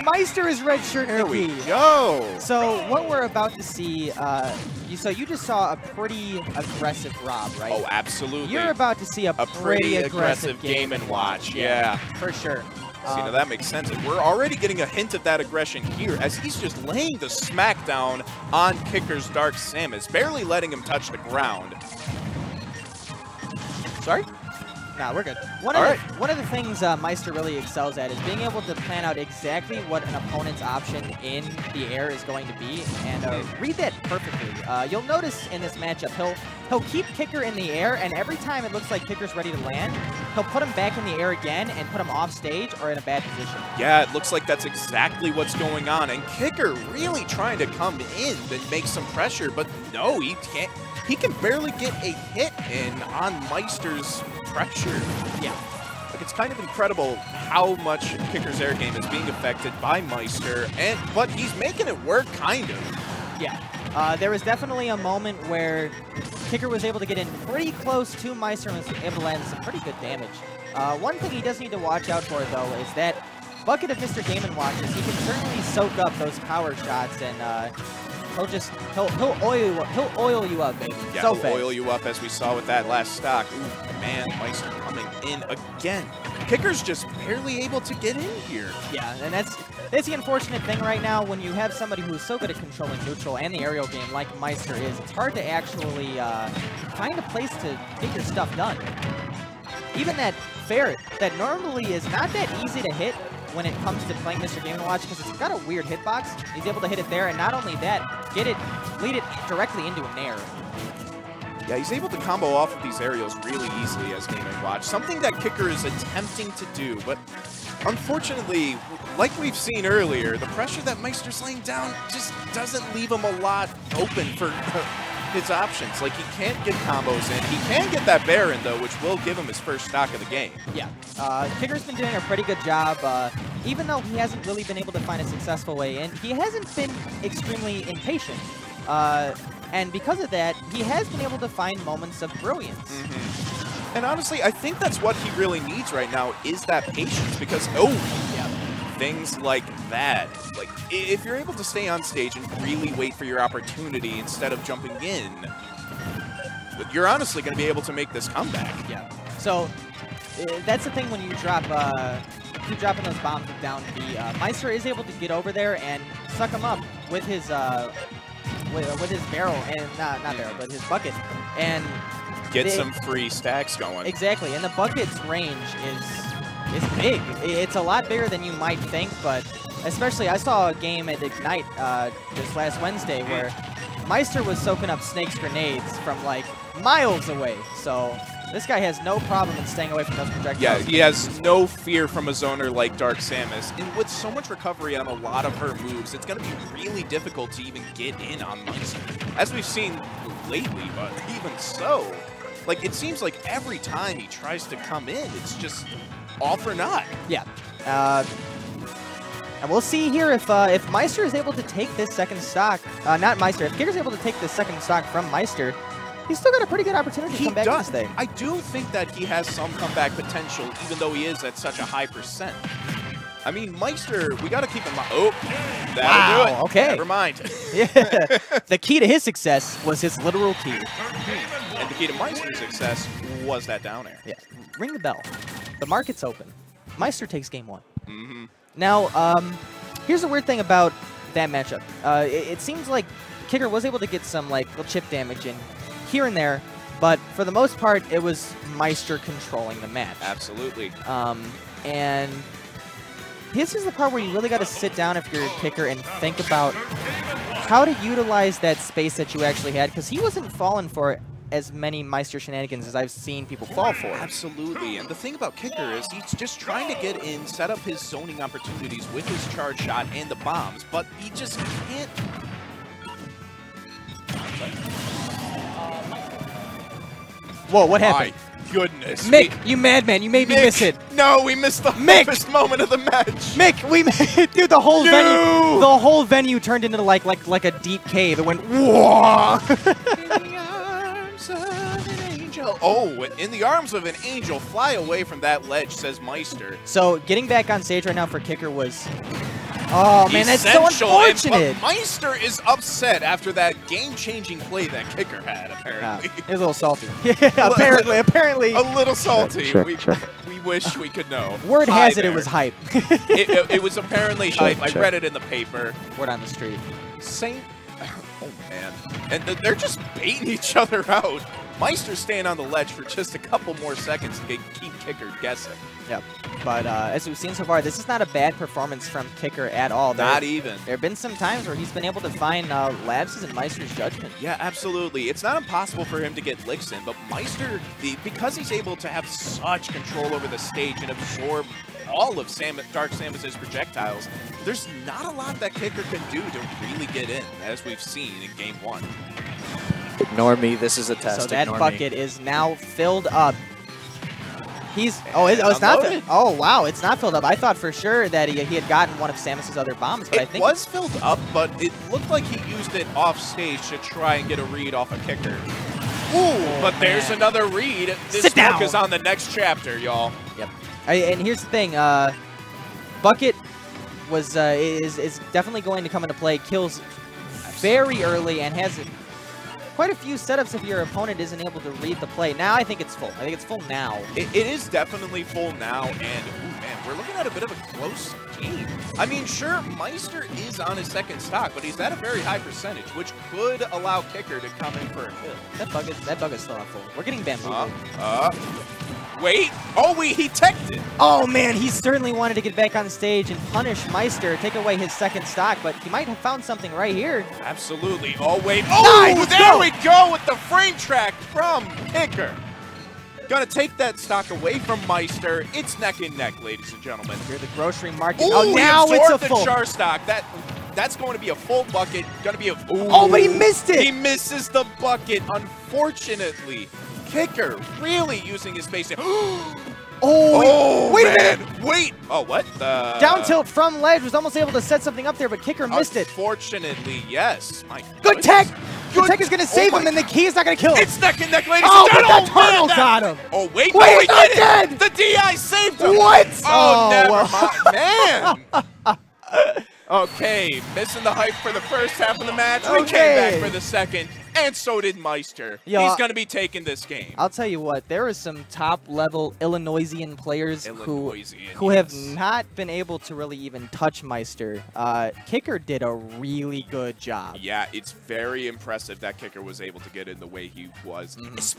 Maister is red shirt. There we go. So what we're about to see, so you just saw a pretty aggressive Rob, right? Oh, absolutely. You're about to see a pretty aggressive Game & Watch. Yeah. For sure. See, now that makes sense. And we're already getting a hint of that aggression here as he's just laying the smackdown on Kicker's Dark Samus, barely letting him touch the ground. Sorry? Nah, we're good. One of the things Maister really excels at is being able to plan out exactly what an opponent's option in the air is going to be and read that perfectly. You'll notice in this matchup, he'll keep Kicker in the air, and every time it looks like Kicker's ready to land, he'll put him back in the air again and put him off stage or in a bad position. Yeah, it looks like that's exactly what's going on, and Kicker really trying to come in and make some pressure, but no, he can't. He can barely get a hit in on Maister's pressure. Yeah. Like, it's kind of incredible how much Kicker's air game is being affected by Maister, but he's making it work, kind of. Yeah. There was definitely a moment where Kicker was able to get in pretty close to Maister and was able to land some pretty good damage. One thing he does need to watch out for, though, is that bucket of Mr. Game & Watches. He can certainly soak up those power shots and he'll oil you up, baby. Yeah, so he'll oil you up as we saw with that last stock. Ooh, man, Maister coming in again. Kicker's just barely able to get in here. Yeah, and that's the unfortunate thing right now when you have somebody who's so good at controlling neutral and the aerial game like Maister is. It's hard to actually find a place to get your stuff done. Even that ferret that normally is not that easy to hit when it comes to playing Mr. Game & Watch because it's got a weird hitbox. He's able to hit it there, and not only that, lead it directly into an air. Yeah, he's able to combo off of these aerials really easily as Game & Watch, something that Kicker is attempting to do, but unfortunately, like we've seen earlier, the pressure that Maister's laying down just doesn't leave him a lot open for his options. Like, he can't get combos in. He can get that Baron, though, which will give him his first stock of the game. Yeah. Kicker's been doing a pretty good job. Even though he hasn't really been able to find a successful way in, he hasn't been extremely impatient. And because of that, he has been able to find moments of brilliance. Mm-hmm. And honestly, I think that's what he really needs right now is that patience because, things like that. Like, if you're able to stay on stage and really wait for your opportunity instead of jumping in, you're honestly going to be able to make this comeback. Yeah. So, that's the thing when you keep dropping those bombs with down B. Maister is able to get over there and suck him up with his with his barrel and not barrel, but his bucket, and get some free stacks going. Exactly, and the bucket's range is big. It's a lot bigger than you might think, but especially I saw a game at Ignite this last Wednesday where Maister was soaking up Snake's grenades from like miles away. So this guy has no problem in staying away from those projectiles. Yeah, he has no fear from a zoner like Dark Samus. And with so much recovery on a lot of her moves, it's going to be really difficult to even get in on Maister. As we've seen lately, but even so, like, it seems like every time he tries to come in, it's just all for naught. Yeah. And we'll see here if Maister is able to take this second stock. Not Maister. If Kicker's able to take this second stock from Maister, he's still got a pretty good opportunity to come back to this thing. I do think that he has some comeback potential, even though he is at such a high %. I mean, Maister, we got to keep in mind. Oh, that'll do it. Okay. Never mind. Yeah. The key to his success was his literal key. And the key to Maister's success was that down air. Yeah. Ring the bell. The market's open. Maister takes game 1. Mm-hmm. Now, here's the weird thing about that matchup. It seems like Kicker was able to get some like little chip damage in here and there, but for the most part, it was Maister controlling the match. Absolutely. And this is the part where you really got to sit down if you're a Kicker and think about how to utilize that space that you actually had, because he wasn't falling for as many Maister shenanigans as I've seen people fall for. Absolutely, and the thing about Kicker is he's just trying to get in, set up his zoning opportunities with his charge shot and the bombs, but he just can't. Whoa, what happened? My goodness. Mick, you madman, you made me miss it. No, we missed the first moment of the match. Mick, dude, the whole venue turned into like a deep cave. It went whoa. Oh, in the arms of an angel, fly away from that ledge, says Maister. So getting back on stage right now for Kicker was Oh, man, that's so unfortunate. But Maister is upset after that game-changing play that kicker had, apparently. He was a little salty. Yeah, apparently. A little salty. Check. We wish we could know. Word has it was hype. It was apparently hype. I read it in the paper. Word on the street. Oh, man. And they're just baiting each other out. Maister's staying on the ledge for just a couple more seconds to keep Kicker guessing. Yep. But as we've seen so far, this is not a bad performance from Kicker at all. Not even. There have been some times where he's been able to find lapses in Maister's judgment. Yeah, absolutely. It's not impossible for him to get licks in, but Maister, because he's able to have such control over the stage and absorb all of Dark Samus's projectiles, there's not a lot that Kicker can do to really get in, as we've seen in Game 1. Ignore me. This is a test. So that bucket is now filled up. It's not. Oh wow, it's not filled up. I thought for sure that he had gotten one of Samus's other bombs, but I think it was filled up, but it looked like he used it off stage to try and get a read off a Kicker. Ooh, but there's another read. This book is on the next chapter, y'all. Yep. And here's the thing, bucket was is definitely going to come into play. Kills very early and has quite a few setups if your opponent isn't able to read the play. Now I think it's full. I think it's full now. It is definitely full now, and ooh, man, we're looking at a bit of a close game. I mean, sure, Maister is on his second stock, but he's at a very high percentage, which could allow Kicker to come in for a kill. That bucket's still not full. We're getting bamboozled. Wait. Oh, he teched it. Oh, man, he certainly wanted to get back on stage and punish Maister, take away his second stock, but he might have found something right here. Absolutely. Oh, wait. Oh, nice. There we go with the frame track from Kicker. Gonna take that stock away from Maister. It's neck and neck, ladies and gentlemen. Here, the grocery market. Ooh, oh, now it's a full. The char stock. That's going to be a full bucket. Gonna be a. Ooh, oh, but he missed it. He misses the bucket, unfortunately. Kicker really using his spacing. Wait a minute. Wait. Oh, what? Down tilt from ledge, was almost able to set something up there, but Kicker missed it. Unfortunately, yes. My good tech. Good tech is going to save him, and the key is not going to kill him. It's neck and neck, ladies and gentlemen. Oh, but that turtle got him. Oh, wait. Wait, he's not dead. The DI saved him. What? Oh, never mind. Man. Okay, missing the hype for the first half of the match. We came back for the second, and so did Maister. He's going to be taking this game. I'll tell you what, there are some top-level Illinoisian players who have not been able to really even touch Maister. Kicker did a really good job. Yeah, it's very impressive that Kicker was able to get in the way he was,